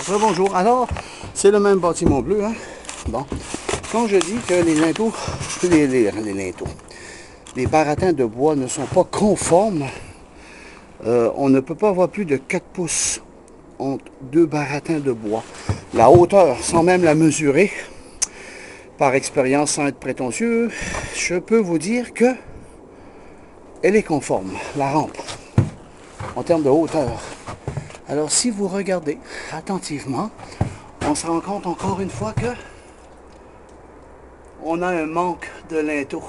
Bonjour. Alors, c'est le même bâtiment bleu, hein? Bon. Quand je dis que les linteaux, les baratins de bois ne sont pas conformes, on ne peut pas avoir plus de 4 pouces entre deux baratins de bois. La hauteur, sans même la mesurer, par expérience, sans être prétentieux, je peux vous dire que elle est conforme, la rampe, en termes de hauteur. Alors, si vous regardez attentivement, on se rend compte encore une fois que on a un manque de linteaux.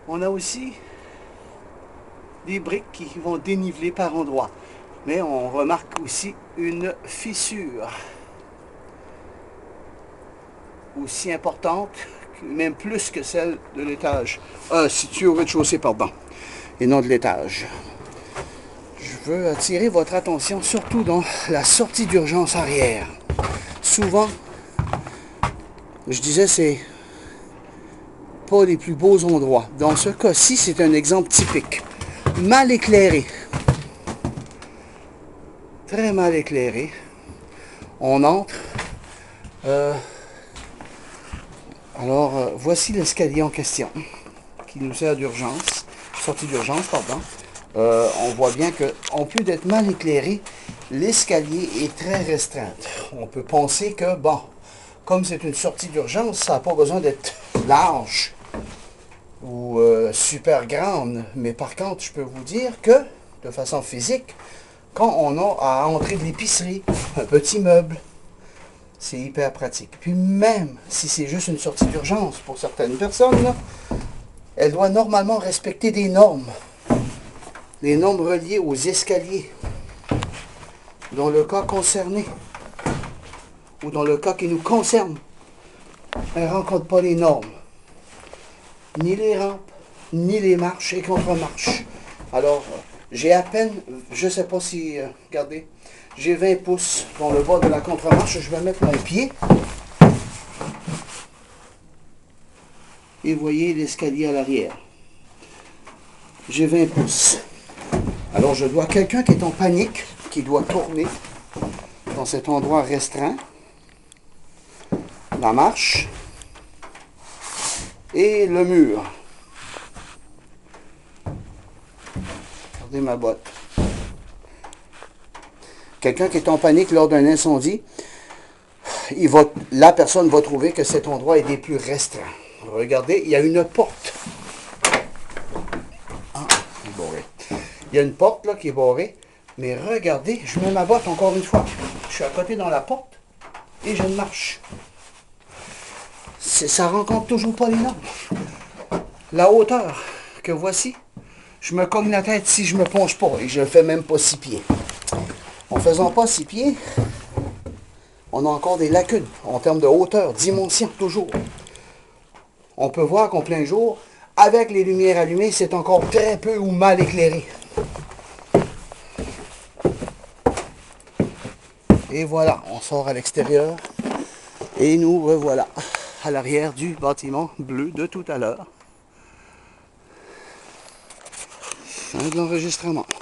On a aussi des briques qui vont déniveler par endroits. Mais on remarque aussi une fissure aussi importante, même plus que celle de l'étage. Située au rez-de-chaussée, pardon, et non de l'étage. Je veux attirer votre attention surtout dans la sortie d'urgence arrière. Souvent, je disais, c'est pas les plus beaux endroits. Dans ce cas-ci, c'est un exemple typique. Mal éclairé. Très mal éclairé. On entre. Voici l'escalier en question, qui nous sert d'urgence. Sortie d'urgence, pardon. On voit bien que, en plus d'être mal éclairé, l'escalier est très restreint. On peut penser que, bon, comme c'est une sortie d'urgence, ça n'a pas besoin d'être large ou super grande. Mais par contre, je peux vous dire que, de façon physique, quand on a à entrer de l'épicerie, un petit meuble, c'est hyper pratique. Puis même si c'est juste une sortie d'urgence pour certaines personnes, là, elle doit normalement respecter des normes. Les normes reliées aux escaliers. Dans le cas concerné, ou dans le cas qui nous concerne, elle ne rencontre pas les normes. Ni les rampes, ni les marches et contre-marches. Alors, j'ai à peine, je ne sais pas si, regardez, j'ai 20 pouces dans le bas de la contre-marche, je vais mettre mon pied. Et vous voyez l'escalier à l'arrière. J'ai 20 pouces. Alors je dois, quelqu'un qui est en panique, qui doit tourner dans cet endroit restreint, la marche et le mur. Regardez ma botte. Quelqu'un qui est en panique lors d'un incendie, la personne va trouver que cet endroit est des plus restreints. Regardez, il y a une porte. Il y a une porte là qui est barrée. Mais regardez, je mets ma botte encore une fois. Je suis à côté dans la porte et je marche. Ça rencontre toujours pas les normes. La hauteur que voici, je me cogne la tête si je me penche pas et je ne fais même pas 6 pieds. En faisant pas 6 pieds, on a encore des lacunes en termes de hauteur, dimension toujours. On peut voir qu'en plein jour, avec les lumières allumées, c'est encore très peu ou mal éclairé. Et voilà, on sort à l'extérieur et nous revoilà à l'arrière du bâtiment bleu de tout à l'heure. Fin de l'enregistrement.